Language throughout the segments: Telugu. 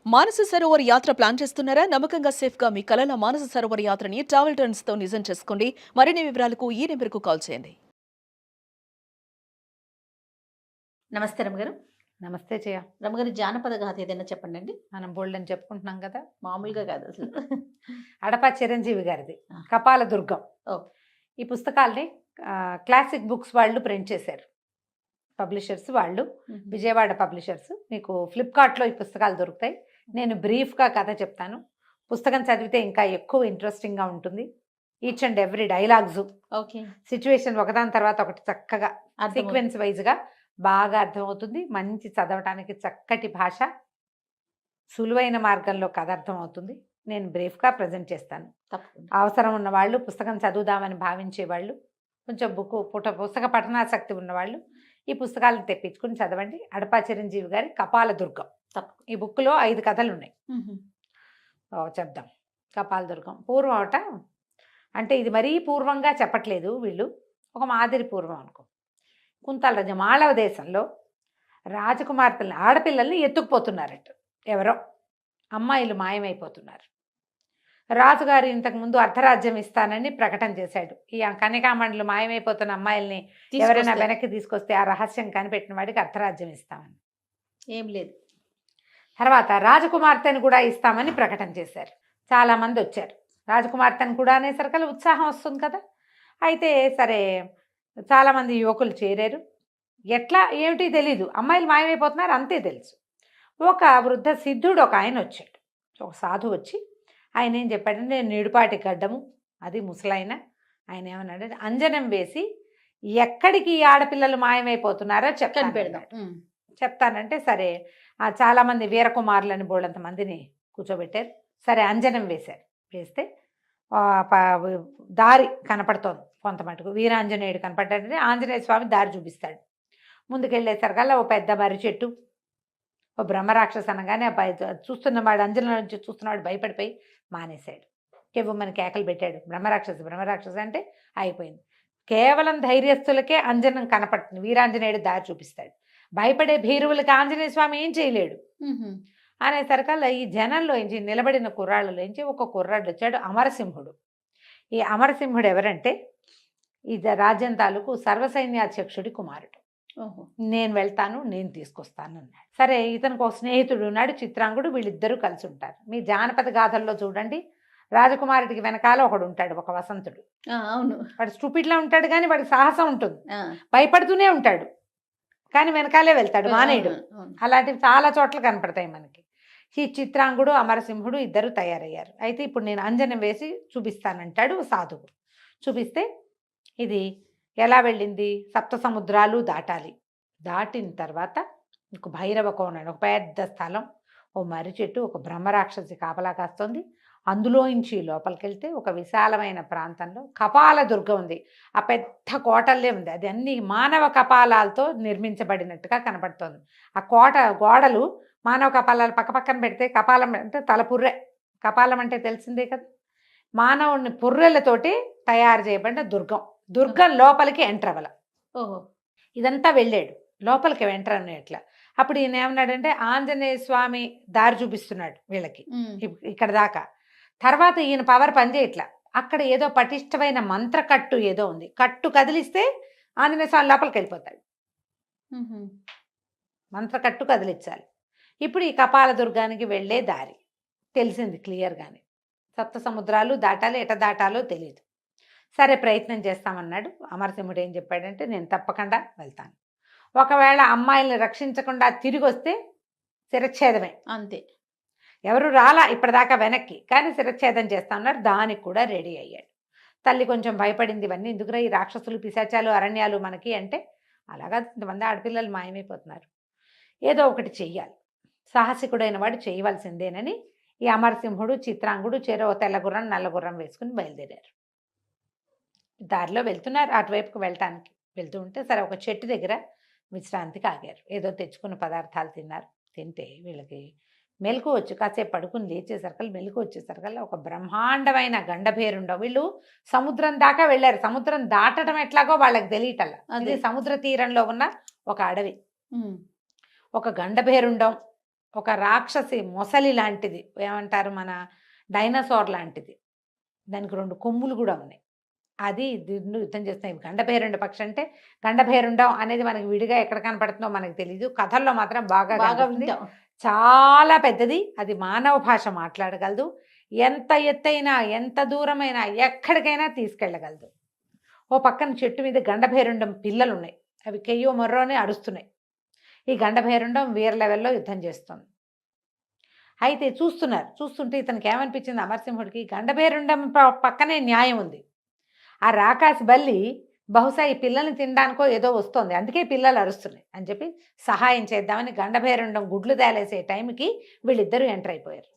మానస సరోవర్ యాత్ర ప్లాన్ చేస్తున్నారా? నమ్మకంగా సేఫ్ గా మీ కలల మానస సరోవర్ యాత్రని ట్రావెల్ టర్న్స్ తో నిజం చేసుకోండి. మరిన్ని వివరాలకు ఈ నెంబర్కు కాల్ చేయండి. నమస్తే రమగారు. నమస్తే జయ. రమగారు, జానపద గాథ ఏదైనా చెప్పండి. మనం బోల్డని చెప్పుకుంటున్నాం కదా, మామూలుగా కాదు అసలు. అడప చిరంజీవి గారిది ఆ. కపాల దుర్గం. ఓ. ఈ పుస్తకాల్ని క్లాసిక్ బుక్స్ వాళ్ళు ప్రింట్ చేశారు. పబ్లిషర్స్ వాళ్ళు, విజయవాడ పబ్లిషర్స్. మీకు ఫ్లిప్కార్ట్లో ఈ పుస్తకాలు దొరుకుతాయి. నేను బ్రీఫ్గా కథ చెప్తాను. పుస్తకం చదివితే ఇంకా ఎక్కువ ఇంట్రెస్టింగ్గా ఉంటుంది. Each and every dialogues, okay, situation ఒకదాని తర్వాత ఒకటి చక్కగా అర్థమవుతుంది. సీక్వెన్స్ వైజ్గా బాగా అర్థమవుతుంది. మంచి చదవటానికి చక్కటి భాష, సులువైన మార్గంలో కథ అర్థమవుతుంది. నేను బ్రీఫ్గా ప్రజెంట్ చేస్తాను. తప్పకుండా. అవసరం ఉన్నవాళ్ళు, పుస్తకం చదువుదామని భావించేవాళ్ళు, కొంచెం పుస్తక పఠనాసక్తి ఉన్నవాళ్ళు ఈ పుస్తకాలను తెప్పించుకుని చదవండి. అడపా చిరంజీవి గారి కపాల దుర్గం. ఈ బుక్లో 5 కథలు ఉన్నాయి. చెప్దాం. కపాల దుర్గం పూర్వం అంటే ఇది మరీ పూర్వంగా చెప్పట్లేదు వీళ్ళు, ఒక మాదిరి పూర్వం అనుకో. కుంతల రాజ్యం మాళవ దేశంలో రాజకుమార్తెల్ని, ఆడపిల్లల్ని ఎత్తుకుపోతున్నారట. ఎవరో అమ్మాయిలు మాయమైపోతున్నారు. రాజుగారు ఇంతకుముందు అర్ధరాజ్యం ఇస్తానని ప్రకటన చేశాడు. ఈ కన్యకామండలు మాయమైపోతున్న అమ్మాయిల్ని ఎవరైనా వెనక్కి తీసుకొస్తే ఆ రహస్యం కనిపెట్టిన వాడికి అర్ధరాజ్యం ఇస్తామని. ఏం లేదు. తర్వాత రాజకుమార్తెను కూడా ఇస్తామని ప్రకటన చేశారు. చాలామంది వచ్చారు. రాజకుమార్తెను కూడా అనేసరికల్లా ఉత్సాహం వస్తుంది కదా. అయితే సరే, చాలామంది యువకులు చేరారు. ఎట్లా ఏమిటి తెలీదు, అమ్మాయిలు మాయమైపోతున్నారు అంతే తెలుసు. ఒక వృద్ధ సిద్ధుడు ఒక ఆయన వచ్చాడు. ఒక సాధు వచ్చి ఆయన ఏం చెప్పాడంటే, నేను నిడుపాటి గడ్డము, అది ముసలాయన. ఆయన ఏమన్నాడంటే, అంజనం వేసి ఎక్కడికి ఈ ఆడపిల్లలు మాయమైపోతున్నారో చెప్తానంటే సరే, చాలామంది వీరకుమారులని బోళ్ళంత మందిని కూర్చోబెట్టారు. సరే, అంజనం వేశారు. వేస్తే దారి కనపడుతోంది కొంత మటుకు. వీరాంజనేయుడు కనపడ్డాడంటే ఆంజనేయ స్వామి దారి చూపిస్తాడు. ముందుకెళ్ళేసరికల్లా ఓ పెద్ద మర్రి చెట్టు, ఓ బ్రహ్మరాక్షస అనగానే చూస్తున్నవాడు, అంజనం నుంచి చూస్తున్నవాడు భయపడిపోయి మానేశాడు. కేవమ్మని కేకలు పెట్టాడు, బ్రహ్మరాక్షస అంటే అయిపోయింది. కేవలం ధైర్యస్తులకే అంజనం కనపడుతుంది. వీరాంజనేయుడు దారి చూపిస్తాడు. భయపడే భీరువులకి ఆంజనేయ స్వామి ఏం చేయలేడు. అనేసరికల్లా ఈ జనంలో నుంచి, నిలబడిన కుర్రాళ్ళలోంచి ఒక కుర్రాడు వచ్చాడు, అమరసింహుడు. ఈ అమరసింహుడు ఎవరంటే ఈ రాజ్యం తాలూకు సర్వసైన్యాధ్యక్షుడి కుమారుడు. నేను వెళ్తాను, నేను తీసుకొస్తాను అన్నాడు. సరే, ఇతనికి ఒక స్నేహితుడు ఉన్నాడు, చిత్రాంగుడు. వీళ్ళిద్దరూ కలిసి ఉంటారు. మీ జానపద గాథల్లో చూడండి, రాజకుమారుడికి వెనకాల ఒకడు ఉంటాడు, ఒక వసంతుడు. అవును, వాడు స్టూపిడ్లా ఉంటాడు కానీ వాడికి సాహసం ఉంటుంది. భయపడుతూనే ఉంటాడు కానీ వెనకాలే వెళ్తాడు, మానేయుడు. అలాంటివి చాలా చోట్ల కనపడతాయి మనకి. ఈ చిత్రాంగుడు, అమరసింహుడు ఇద్దరు తయారయ్యారు. అయితే ఇప్పుడు నేను అంజనం వేసి చూపిస్తానంటాడు సాధువు. చూపిస్తే ఇది ఎలా వెళ్ళింది, 7 సముద్రాలు దాటాలి. దాటిన తర్వాత ఇంక భైరవ కోణ, ఒక పెద్ద స్థలం, ఓ మర్రి చెట్టు, ఒక బ్రహ్మరాక్షసి కాపలా కాస్తుంది. అందులోంచి లోపలికి వెళ్తే ఒక విశాలమైన ప్రాంతంలో కపాల దుర్గం ఉంది. ఆ పెద్ద కోటల్లే ఉంది. అది అన్ని మానవ కపాలాలతో నిర్మించబడినట్టుగా కనబడుతోంది. ఆ కోట గోడలు మానవ కపాలాలు పక్కపక్కన పెడితే, కపాలం అంటే తలపుర్రె, కపాలం అంటే తెలిసిందే కదా, మానవుని పుర్రెలతోటి తయారు చేయబడిన దుర్గం. దుర్గం లోపలికి ఎంటర్ అవ్వాల. ఓహో, ఇదంతా వెళ్ళాడు, లోపలికి ఎంటర్ అన్నట్ల. అప్పుడు ఈయన ఏమన్నాడంటే, ఆంజనేయ స్వామి దారి చూపిస్తున్నాడు వీళ్ళకి ఇక్కడ దాకా. తర్వాత ఈయన పవర్ పనిచేయట్లా. అక్కడ ఏదో పటిష్టమైన మంత్రకట్టు ఏదో ఉంది. కట్టు కదిలిస్తే ఆంజనేయ స్వామి లోపలికి వెళ్ళిపోతాడు. మంత్రకట్టు కదిలించాలి. ఇప్పుడు ఈ కపాల దుర్గానికి వెళ్ళే దారి తెలిసింది క్లియర్గానే. 7 సముద్రాలు దాటాలి, ఎట దాటాలో తెలియదు. సరే, ప్రయత్నం చేస్తామన్నాడు. అమరసింహుడు ఏం చెప్పాడంటే, నేను తప్పకుండా వెళ్తాను. ఒకవేళ అమ్మాయిల్ని రక్షించకుండా తిరిగి వస్తే శిరచ్ఛేదమే, అంతే. ఎవరు రాలా ఇప్పటిదాకా వెనక్కి, కానీ శిరచ్ఛేదం చేస్తామన్నారు. దానికి కూడా రెడీ అయ్యాడు. తల్లి కొంచెం భయపడింది, ఇవన్నీ ఎందుకురా, ఈ రాక్షసులు, పిశాచాలు, అరణ్యాలు మనకి అంటే, అలాగా ఇంతమంది ఆడపిల్లలు మాయమైపోతున్నారు, ఏదో ఒకటి చెయ్యాలి, సాహసికుడైన వాడు చేయవలసిందేనని ఈ అమరసింహుడు, చిత్రాంగుడు చెరో తెల్లగుర్రం నల్లగుర్రం వేసుకుని బయలుదేరారు. దారిలో వెళ్తున్నారు, అటువైపుకు వెళ్ళటానికి వెళ్తూ ఉంటే సరే, ఒక చెట్టు దగ్గర విశ్రాంతికి ఆగారు. ఏదో తెచ్చుకున్న పదార్థాలు తిన్నారు. తింటే వీళ్ళకి మెలకు వచ్చి, కాసేపు పడుకుని లేచేసరికల్ మెలకు వచ్చేసరికల్లా ఒక బ్రహ్మాండమైన గండభేరుండం. వీళ్ళు సముద్రం దాకా వెళ్ళారు. సముద్రం దాటడం ఎట్లాగో వాళ్ళకి తెలియటల్లా. అది సముద్ర తీరంలో ఉన్న ఒక అడవి. ఒక గండభేరుండం, ఒక రాక్షసి మొసలి లాంటిది, ఏమంటారు మన డైనోసార్ లాంటిది, దానికి 2 కొమ్ములు కూడా ఉన్నాయి. అది దీన్ని యుద్ధం చేస్తున్నాయి. గండభేరుండ పక్షి అంటే గండభేరుండం అనేది మనకి విడిగా ఎక్కడ కనపడుతుందో మనకు తెలీదు. కథల్లో మాత్రం బాగా బాగా కనిపిస్తుంది. వింటాం. చాలా పెద్దది. అది మానవ భాష మాట్లాడగలదు. ఎంత ఎత్తైనా ఎంత దూరమైనా ఎక్కడికైనా తీసుకెళ్ళగలదు. ఓ పక్కన చెట్టు మీద గండభేరుండం పిల్లలు ఉన్నాయి. అవి కెయ్యో మొర్రో అని అరుస్తున్నాయి. ఈ గండభేరుండం వీర లెవెల్లో యుద్ధం చేస్తుంది. అయితే చూస్తుంటే ఇతనికి ఏమనిపించింది అమరసింహుడికి, గండభేరుండం పక్కనే న్యాయం ఉంది. ఆ రాకాసి బల్లి బహుశా ఈ పిల్లల్ని తినడానికో ఏదో వస్తుంది, అందుకే పిల్లలు అరుస్తున్నాయి అని చెప్పి సహాయం చేద్దామని గండభేరుండం గుడ్లు తేలేసే టైంకి వీళ్ళిద్దరూ ఎంటర్ అయిపోయారు.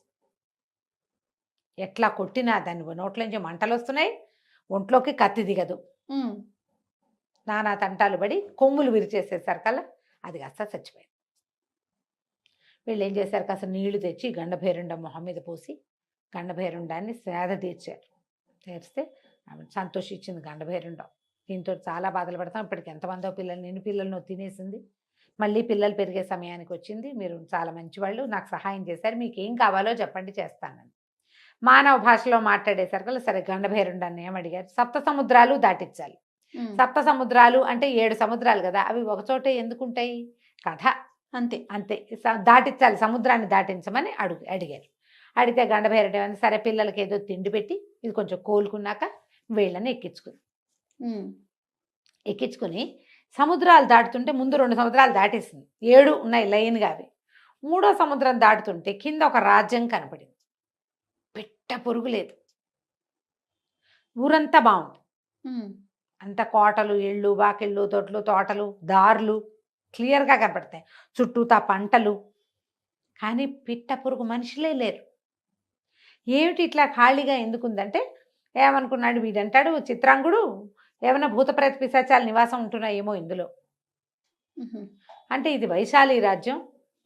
ఎట్లా కొట్టినా దాని నోట్లోంచి మంటలు వస్తున్నాయి, ఒంట్లోకి కత్తి దిగదు. నానా తంటాలు పడి కొమ్ములు విరిచేసేసారు కల్లా అది కాస్త చచ్చిపోయింది. వీళ్ళు ఏం చేశారు, కాస్త నీళ్లు తెచ్చి గండభేరుండం మొహం మీద పోసి గండభేరుండాన్ని సేద తీర్చారు. తీర్స్తే ఆమె సంతోషించింది గండభేరుండం. దీంతో చాలా బాధలు పడతాం, ఇప్పటికి ఎంతమందో పిల్లలు ఎన్ని పిల్లలను తినేసింది, మళ్ళీ పిల్లలు పెరిగే సమయానికి వచ్చింది, మీరు చాలా మంచివాళ్ళు, నాకు సహాయం చేశారు, మీకు ఏం కావాలో చెప్పండి చేస్తానని. మానవ భాషలో మాట్లాడేసరికి సరే గండభేరుండాన్ని ఏమడిగారు, 7 సముద్రాలు దాటించాలి. 7 సముద్రాలు అంటే 7 సముద్రాలు కదా, అవి ఒకచోటే ఎందుకుంటాయి, కథ అంతే. అంతే. దాటించాలి, సముద్రాన్ని దాటించమని అడిగారు. అడిగితే గండభేరుండం సరే పిల్లలకి ఏదో తిండి పెట్టి ఇది కొంచెం కోలుకున్నాక వీళ్ళని ఎక్కించుకుని సముద్రాలు దాటుతుంటే ముందు 2 సముద్రాలు దాటేసింది, 7 ఉన్నాయి లైన్గా. అవి 3వ సముద్రం దాటుతుంటే కింద ఒక రాజ్యం కనపడింది. పెట్ట పొరుగు లేదు, ఊరంతా బాగుంది. అంత కోటలు, ఇళ్ళు, వాకిళ్ళు, తొట్లు, తోటలు, దారులు క్లియర్గా కనపడతాయి, చుట్టూతా పంటలు. కానీ పిట్ట పురుగు మనుషులే లేరు. ఏమిటి ఇట్లా ఖాళీగా ఎందుకుందంటే ఏమనుకున్నాడు వీడంటాడు చిత్రాంగుడు, ఏమైనా భూతప్రేత పిశాచాల నివాసం ఉంటున్నాయేమో ఇందులో. అంటే ఇది వైశాలి రాజ్యం,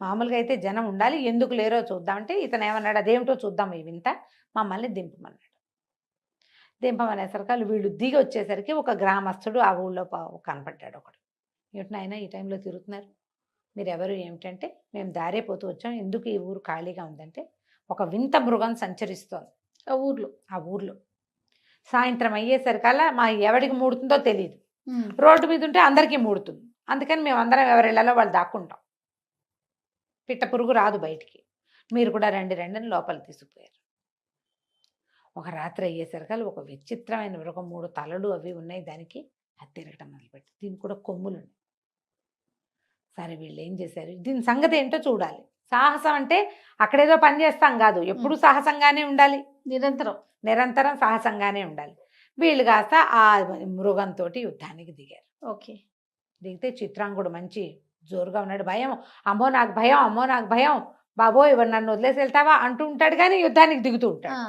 మామూలుగా అయితే జనం ఉండాలి, ఎందుకు లేరో చూద్దామంటే ఇతను ఏమన్నాడు, అదేమిటో చూద్దాం ఈ వింత, మమ్మల్ని దింపమన్నాడు. దింపమనేసరికి వీళ్ళు దిగి వచ్చేసరికి ఒక గ్రామస్తుడు ఆ ఊళ్ళో కనపడ్డాడు. ఒకడు, ఏమిటి నాయన ఈ టైంలో తిరుగుతున్నారు, మీరు ఎవరు ఏమిటంటే మేము దారే పోతూ వచ్చాం, ఎందుకు ఈ ఊరు ఖాళీగా ఉందంటే ఒక వింత మృగం సంచరిస్తోంది ఆ ఊర్లో. సాయంత్రం అయ్యేసరికల్లా మా ఎవడికి మూడుతుందో తెలియదు, రోడ్డు మీద ఉంటే అందరికీ మూడుతుంది, అందుకని మేము అందరం ఎవరిళ్లలో వాళ్ళు దాక్కుంటాం, పిట్ట పురుగు రాదు బయటికి, మీరు కూడా రండి రండి అని లోపల తీసుకుపోయారు. ఒక రాత్రి అయ్యేసరికల్లా ఒక విచిత్రమైన మృగం, 3 తలలు అవి ఉన్నాయి దానికి, అది తిరగటం మొదలుపెట్టి, దీనికి కూడా కొమ్ములు ఉన్నాయి. సరే వీళ్ళు ఏం చేశారు, దీని సంగతి ఏంటో చూడాలి. సాహసం అంటే అక్కడేదో పని చేస్తాం కాదు, ఎప్పుడు సాహసంగానే ఉండాలి, నిరంతరం సాహసంగానే ఉండాలి. వీళ్ళు కాస్త ఆ మృగంతో యుద్ధానికి దిగారు. ఓకే. దిగితే చిత్రాంగుడు మంచి జోరుగా ఉన్నాడు, భయం, అమ్మో నాకు భయం, అమ్మో నాకు భయం, బాబోయ్ నన్ను వదిలేసి వెళ్తావా అంటూ ఉంటాడు, కానీ యుద్ధానికి దిగుతూ ఉంటాడు.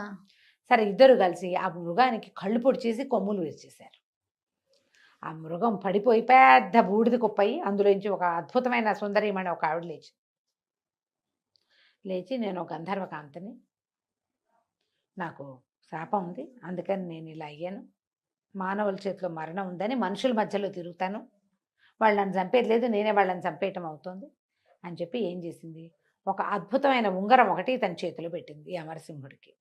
సరే ఇద్దరు కలిసి ఆ మృగానికి కళ్ళు పొడిచేసి కొమ్ములు విరిచేశారు. ఆ మృగం పడిపోయి పెద్ద బూడిద కుప్పయి అందులోంచి ఒక అద్భుతమైన సుందరీమణి ఒక ఆవిడ లేచి నేను గంధర్వకాంతని, నాకు శాపం ఉంది, అందుకని నేను ఇలా అయ్యాను, మానవుల చేతిలో మరణం ఉందని మనుషుల మధ్యలో తిరుగుతాను, వాళ్ళు నన్ను చంపేది లేదు, నేనే వాళ్ళని చంపేయటం అవుతుంది అని చెప్పి ఏం చేసింది, ఒక అద్భుతమైన ఉంగరం ఒకటి తన చేతిలో పెట్టింది ఈ అమరసింహుడికి.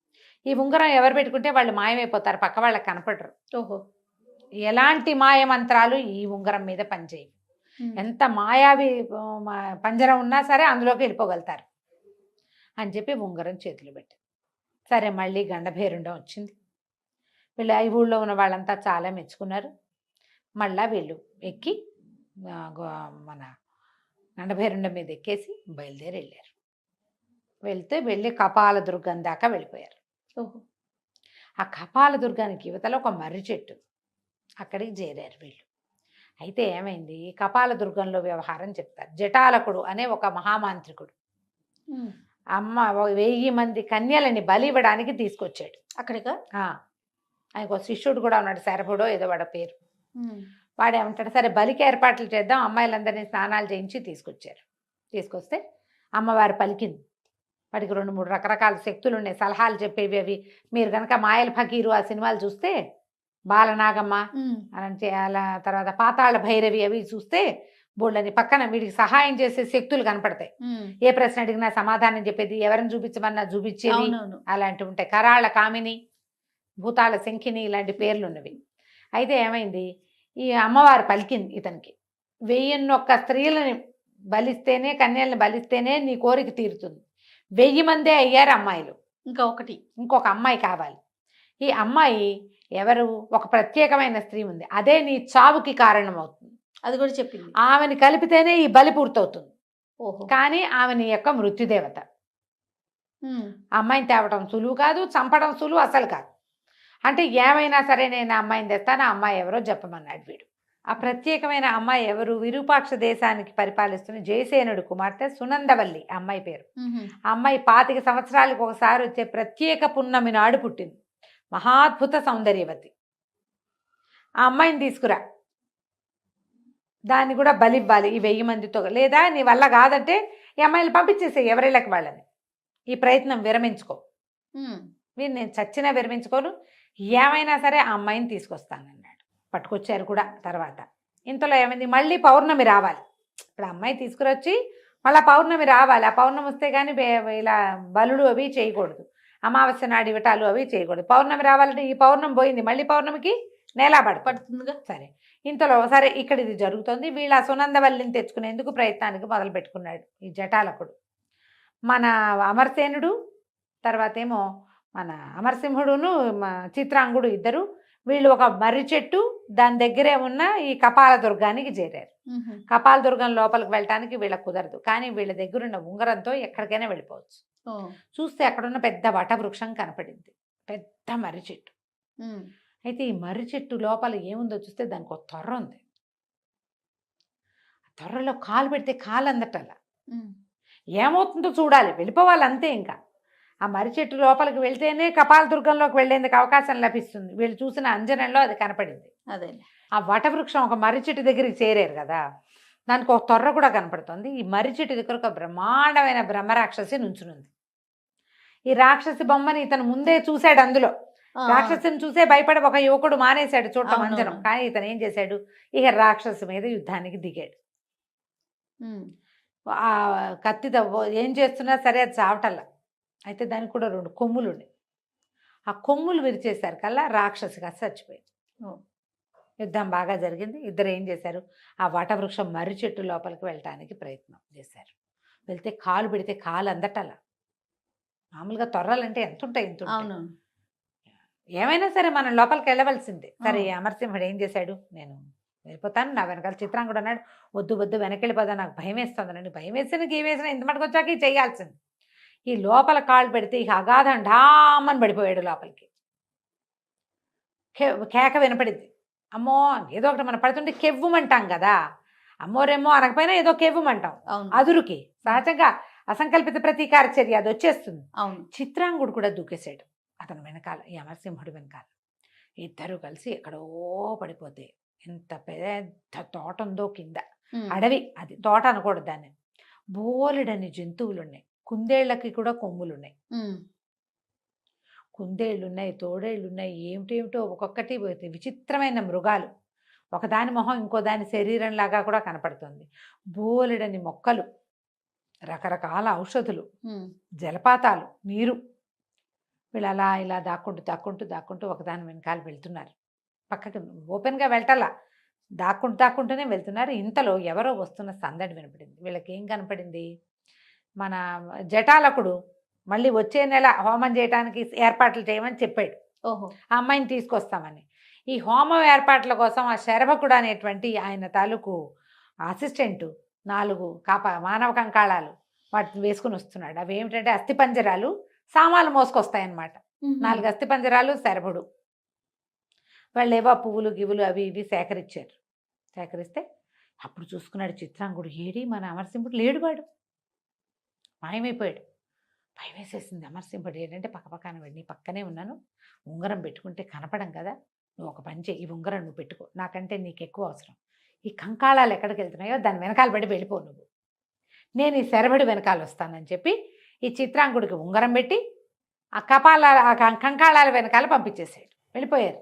ఈ ఉంగరం ఎవరు పెట్టుకుంటే వాళ్ళు మాయమైపోతారు, పక్క వాళ్ళకి కనపడరు. ఓహో. ఎలాంటి మాయమంత్రాలు ఈ ఉంగరం మీద పనిచేయవు, ఎంత మాయావి పంజరం ఉన్నా సరే అందులోకి వెళ్ళిపోగలుగుతారు అని చెప్పి ఉంగరం చేతిలో పెట్టింది. సరే మళ్ళీ గండభేరుండం వచ్చింది. వీళ్ళు ఈ ఊళ్ళో ఉన్న వాళ్ళంతా చాలా మెచ్చుకున్నారు. మళ్ళా వీళ్ళు ఎక్కి మన గండభేరుండం మీద ఎక్కేసి బయలుదేరి వెళ్ళారు. వెళ్ళి కపాలదుర్గం దాకా వెళ్ళిపోయారు. ఓహో. ఆ కపాలదుర్గానికి యువతలో ఒక మర్రి చెట్టు, అక్కడికి చేరారు వీళ్ళు. అయితే ఏమైంది, కపాలదుర్గంలో వ్యవహారం చెప్తారు. జటాలకుడు అనే ఒక మహామాంత్రికుడు అమ్మ 1000 మంది కన్యలని బలి ఇవ్వడానికి తీసుకొచ్చాడు అక్కడికి. ఆయనకు ఒక శిష్యుడు కూడా ఉన్నాడు, శరభుడో ఏదో వాడ పేరు. వాడేమంటాడు, సరే బలికి ఏర్పాట్లు చేద్దాం, అమ్మాయిలందరినీ స్నానాలు చేయించి తీసుకొస్తే అమ్మవారు పలికింది. వాడికి 2-3 రకరకాల శక్తులు ఉన్నాయి, సలహాలు చెప్పేవి. అవి మీరు కనుక మాయల ఫకీరు ఆ సినిమాలు చూస్తే, బాలనాగమ్మ అలా తర్వాత పాతాళ భైరవి అవి చూస్తే బోళ్ళని పక్కన వీడికి సహాయం చేసే శక్తులు కనపడతాయి. ఏ ప్రశ్న అడిగినా సమాధానం చెప్పేది, ఎవరిని చూపించమన్నా చూపించేది, అవునవును. అలాంటివి ఉంటాయి. కరాళ కామిని, భూతాళ శంఖిని ఇలాంటి పేర్లు ఉన్నవి. అయితే ఏమైంది, ఈ అమ్మవారు పలికింది ఇతనికి, 1001 స్త్రీలని బలిస్తేనే, కన్యల్ని బలిస్తేనే నీ కోరిక తీరుతుంది. 1000 మందే అయ్యారు అమ్మాయిలు, ఇంకా ఒకటి ఇంకొక అమ్మాయి కావాలి. ఈ అమ్మాయి ఎవరు, ఒక ప్రత్యేకమైన స్త్రీ ఉంది, అదే నీ చావుకి కారణం అవుతుంది. అది కూడా చెప్పింది. ఆమెని కలిపితేనే ఈ బలి పూర్తవుతుంది. ఓహో. కానీ ఆమె నీ యొక్క మృత్యుదేవత. ఆ అమ్మాయిని తేవటం సులువు కాదు, చంపడం సులువు అసలు కాదు. అంటే ఏమైనా సరే నేను ఆ అమ్మాయిని తెస్తాను, ఆ అమ్మాయి ఎవరో చెప్పమన్నాడు వీడు. ఆ ప్రత్యేకమైన అమ్మాయి ఎవరు, విరూపాక్ష దేశానికి పరిపాలిస్తున్న జయసేనుడు కుమార్తె సునందవల్లి ఆ అమ్మాయి పేరు. ఆ అమ్మాయి 25 సంవత్సరాలకు ఒకసారి వచ్చే ప్రత్యేక పున్నమి నాడు పుట్టింది. మహాద్భుత సౌందర్యవతి. ఆ అమ్మాయిని తీసుకురా, దాన్ని కూడా బలివ్వాలి ఈ 1000 మందితో. లేదా నీ వల్ల కాదంటే ఈ అమ్మాయిని పంపించేసే ఎవరిళ్ళకి వాళ్ళని, ఈ ప్రయత్నం విరమించుకో. మీరు నేను చచ్చినా విరమించుకోను, ఏమైనా సరే ఆ అమ్మాయిని తీసుకొస్తానన్నాడు. పట్టుకొచ్చారు కూడా. తర్వాత ఇంతలో ఏమైంది, మళ్ళీ పౌర్ణమి రావాలి. ఇప్పుడు అమ్మాయి తీసుకురొచ్చి మళ్ళీ పౌర్ణమి రావాలి. ఆ పౌర్ణమి వస్తే కానీ ఇలా బలుడు అవి చేయకూడదు, అమావాస్య నాడు ఇవటాలు అవి చేయకూడదు. పౌర్ణమి రావాలంటే ఈ పౌర్ణమి పోయింది, మళ్ళీ పౌర్ణమికి నేలా పడుతుందిగా. సరే, ఇంతలో సరే ఇక్కడ ఇది జరుగుతుంది. వీళ్ళ సునందవల్లిని తెచ్చుకునేందుకు ప్రయత్నానికి మొదలు పెట్టుకున్నాడు ఈ జటాలకుడు. మన అమరసేనుడు, తర్వాత ఏమో మన అమరసింహుడును చిత్రాంగుడు ఇద్దరు, వీళ్ళు ఒక మర్రి చెట్టు దాని దగ్గరే ఉన్న ఈ కపాల దుర్గానికి చేరారు. కపాల దుర్గం లోపలికి వెళ్ళటానికి వీళ్ళకి కుదరదు, కానీ వీళ్ళ దగ్గరున్న ఉంగరంతో ఎక్కడికైనా వెళ్ళిపోవచ్చు. చూస్తే అక్కడున్న పెద్ద వటవృక్షం కనపడింది, పెద్ద మర్రి చెట్టు. అయితే ఈ మర్రి చెట్టు లోపల ఏముందో చూస్తే దానికి ఒక తొర్ర ఉంది. ఆ తొర్రలో కాలు పెడితే కాలు అందటల్లా. ఏమవుతుందో చూడాలి, వెళ్ళిపోవాలి అంతే. ఇంకా ఆ మర్రి చెట్టు లోపలికి వెళ్తేనే కపాల దుర్గంలోకి వెళ్లేందుకు అవకాశం లభిస్తుంది. వీళ్ళు చూసిన అంజనంలో అది కనపడింది. అదే ఆ వటవృక్షం ఒక మర్రి చెట్టు దగ్గరికి చేరారు కదా, దానికి ఒక తొర్ర కూడా కనపడుతుంది. ఈ మర్రి చెట్టు దగ్గర ఒక బ్రహ్మాండమైన బ్రహ్మరాక్షసి నుంచునుంది. ఈ రాక్షసి బొమ్మని ఇతను ముందే చూశాడు. అందులో రాక్షసుని చూసే భయపడి ఒక యువకుడు మానేశాడు చూడటం అంజనం. కానీ ఇతను ఏం చేశాడు, ఇక రాక్షసు మీద యుద్ధానికి దిగాడు. ఆ కత్తితో ఏం చేస్తున్నా సరే అది చావటల్లా. అయితే దానికి కూడా 2 కొమ్ములు ఉన్నాయి. ఆ కొమ్ములు విరిచేశారు కల్లా రాక్షసిగా చచ్చిపోయింది. యుద్ధం బాగా జరిగింది. ఇద్దరు ఏం చేశారు, ఆ వటవృక్షం మర్రి చెట్టు లోపలికి వెళ్ళటానికి ప్రయత్నం చేశారు. వెళ్తే కాలు పెడితే కాలు అందటల్లా. మామూలుగా తొర్రాలంటే ఎంత ఉంటాయి, ఇంత ఉంటాయి. ఏమైనా సరే మనం లోపలికి వెళ్ళవలసిందే. సరే, అమరసింహుడు ఏం చేశాడు, నేను వెళ్ళిపోతాను, నా వెనకాల చిత్రాంగుడు అన్నాడు. వద్దు వద్దు, వెనకెళ్ళిపోదా, నాకు భయం వేస్తుందండి. భయం వేసిన గీవేసిన ఇంత మటుకు వచ్చాక ఇది చేయాల్సింది. ఈ లోపల కాళ్ళు పెడితే ఇక అగాధం ఢామని పడిపోయాడు లోపలికి. కేక వినపడింది. అమ్మో, ఏదో ఒకటి మనం పడుతుంటే కెవ్వుమంటాం కదా, అమ్మోరేమో అనకపోయినా ఏదో కెవ్వుమంటాం అదురుకి. సహజంగా అసంకల్పిత ప్రతీకార చర్య అది వచ్చేస్తుంది. చిత్రాంగుడు కూడా దూకేశాడు అతను వెనకాల, ఈ అమరసింహుడు వెనకాల. ఇద్దరు కలిసి ఎక్కడో పడిపోతే, ఎంత పెద్ద తోట ఉందో కింద, అడవి, అది తోట అనకూడదు దాన్ని. బోలెడని జంతువులు ఉన్నాయి, కుందేళ్లకి కూడా కొమ్ములు ఉన్నాయి. కుందేళ్ళు ఉన్నాయి, తోడేళ్ళు ఉన్నాయి, ఏమిటేమిటో ఒక్కొక్కటి విచిత్రమైన మృగాలు. ఒకదాని మొహం ఇంకో దాని శరీరంలాగా కూడా కనపడుతుంది. బోలెడని మొక్కలు, రకరకాల ఔషధులు, జలపాతాలు, నీరు. వీళ్ళు అలా ఇలా దాక్కుంటూ దాక్కుంటూ దాక్కుంటూ ఒకదాని వెనకాల వెళ్తున్నారు. పక్కకి ఓపెన్గా వెళ్ళటల్లా, దాక్కుంటూనే వెళ్తున్నారు. ఇంతలో ఎవరో వస్తున్న సందడి వినపడింది. వీళ్ళకి ఏం కనపడింది, మన జటాలకుడు మళ్ళీ వచ్చే నెల హోమం చేయడానికి ఏర్పాట్లు చేయమని చెప్పాడు. ఆ అమ్మాయిని తీసుకొస్తామని. ఈ హోమం ఏర్పాట్ల కోసం ఆ శరభకుడు అనేటువంటి ఆయన తాలూకు అసిస్టెంటు 4 మానవ కంకాళాలు వాటిని వేసుకుని వస్తున్నాడు. అవి ఏమిటంటే అస్థిపంజరాలు, సామాన్లు మోసుకొస్తాయన్నమాట. 4 అస్థిపంజరాలు, శరభుడు. వాళ్ళు ఏవో పువ్వులు గివ్వులు అవి ఇవి సేకరించారు. సేకరిస్తే అప్పుడు చూసుకున్నాడు చిత్రాంగుడు, ఏడి మన అమరసింహుడు లేడు, వాడు మాయమైపోయాడు. భయం వేసేసింది అమరసింహుడు. ఏంటంటే పక్కపక్కన నీ పక్కనే ఉన్నాను, ఉంగరం పెట్టుకుంటే కనపడం కదా, నువ్వు ఒక పని చేయి, ఈ ఉంగరం నువ్వు పెట్టుకో, నాకంటే నీకు ఎక్కువ అవసరం. ఈ కంకాళాలు ఎక్కడికి వెళ్తున్నాయో దాని వెనకాల పడి వెళ్ళిపో నువ్వు, నేను ఈ శరభుడి వెనకాల వస్తానని చెప్పి ఈ చిత్రాంగుడికి ఉంగరం పెట్టి ఆ కంకాళాల వెనకాల పంపించేసాడు. వెళ్ళిపోయారు.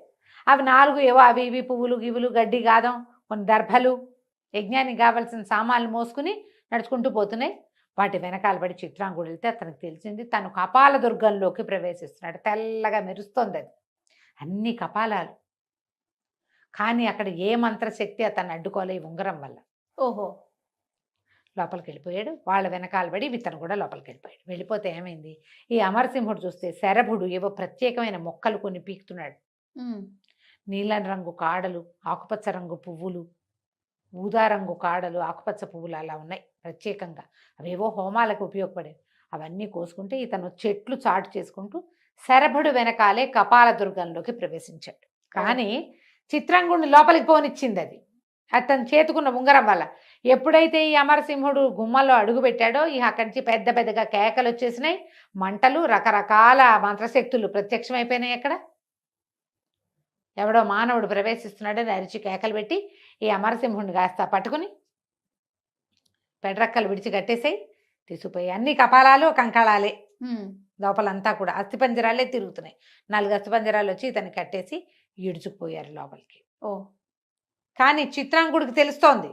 అవి 4 ఏవో అవి ఇవి పువ్వులు గివ్వులు, గడ్డి గాదం, కొన్ని దర్భలు, యజ్ఞానికి కావాల్సిన సామాన్లు మోసుకుని నడుచుకుంటూ పోతున్నాయి. వాటి వెనకాల పడి చిత్రాంగుడు వెళ్తే అతనికి తెలిసింది తను కపాల దుర్గంలోకి ప్రవేశిస్తున్నాడు. తెల్లగా మెరుస్తోంది అది, అన్ని కపాలాలు. కానీ అక్కడ ఏ మంత్రశక్తి అతన్ని అడ్డుకోలే ఈ ఉంగరం వల్ల. ఓహో! లోపలికి వెళ్ళిపోయాడు. వాళ్ళ వెనకాల పడి ఇతను కూడా లోపలికి వెళ్ళిపోయాడు. వెళ్ళిపోతే ఏమైంది, ఈ అమరసింహుడు చూస్తే శరభుడు ఏవో ప్రత్యేకమైన మొక్కలు కొన్ని పీకుతున్నాడు. హ్మ్. నీలం రంగు కాడలు, ఆకుపచ్చ రంగు పువ్వులు, ఊదా రంగు కాడలు, ఆకుపచ్చ పువ్వులు అలా ఉన్నాయి ప్రత్యేకంగా. అవేవో హోమాలకు ఉపయోగపడేవి. అవన్నీ కోసుకుంటే ఇతను చెట్లు చాటు చేసుకుంటూ శరభుడు వెనకాలే కపాల దుర్గంలోకి ప్రవేశించాడు. కానీ చిత్రాంగుడిని లోపలికి పోనిచ్చింది అది, అతను చేతుకున్న ఉంగరం వల్ల. ఎప్పుడైతే ఈ అమరసింహుడు గుమ్మలో అడుగు పెట్టాడో అక్కడి నుంచి పెద్ద పెద్దగా కేకలు వచ్చేసినాయి, మంటలు, రకరకాల మంత్రశక్తులు ప్రత్యక్షమైపోయినాయి. అక్కడ ఎవడో మానవుడు ప్రవేశిస్తున్నాడని అరిచి కేకలు పెట్టి ఈ అమరసింహుడిని కాస్త పట్టుకుని పెడరక్కలు విడిచి కట్టేసాయి, తీసుకుపోయి. అన్ని కపాలాలు కంకళాలే, హ్మ్. లోపలంతా కూడా అస్థిపంజరాలే తిరుగుతున్నాయి. 4 అస్థిపంజరాలు వచ్చి ఇతన్ని కట్టేసి ఈడ్చుకుపోయారు లోపలికి. ఓ! కానీ చిత్రాంగుడికి తెలుస్తోంది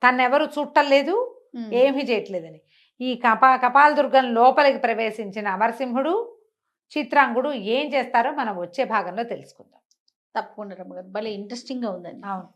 తన్నెవరు చుట్టలేదు, హ్మ్. ఏమీ చేయట్లేదని. ఈ కపాల దుర్గం లోపలికి ప్రవేశించిన అమరసింహుడు, చిత్రాంగుడు ఏం చేస్తారో మనం వచ్చే భాగంలో తెలుసుకుందాం. తప్పకుండా రమ్మగారు. భలే ఇంట్రెస్టింగ్‌గా ఉందండి. అవును.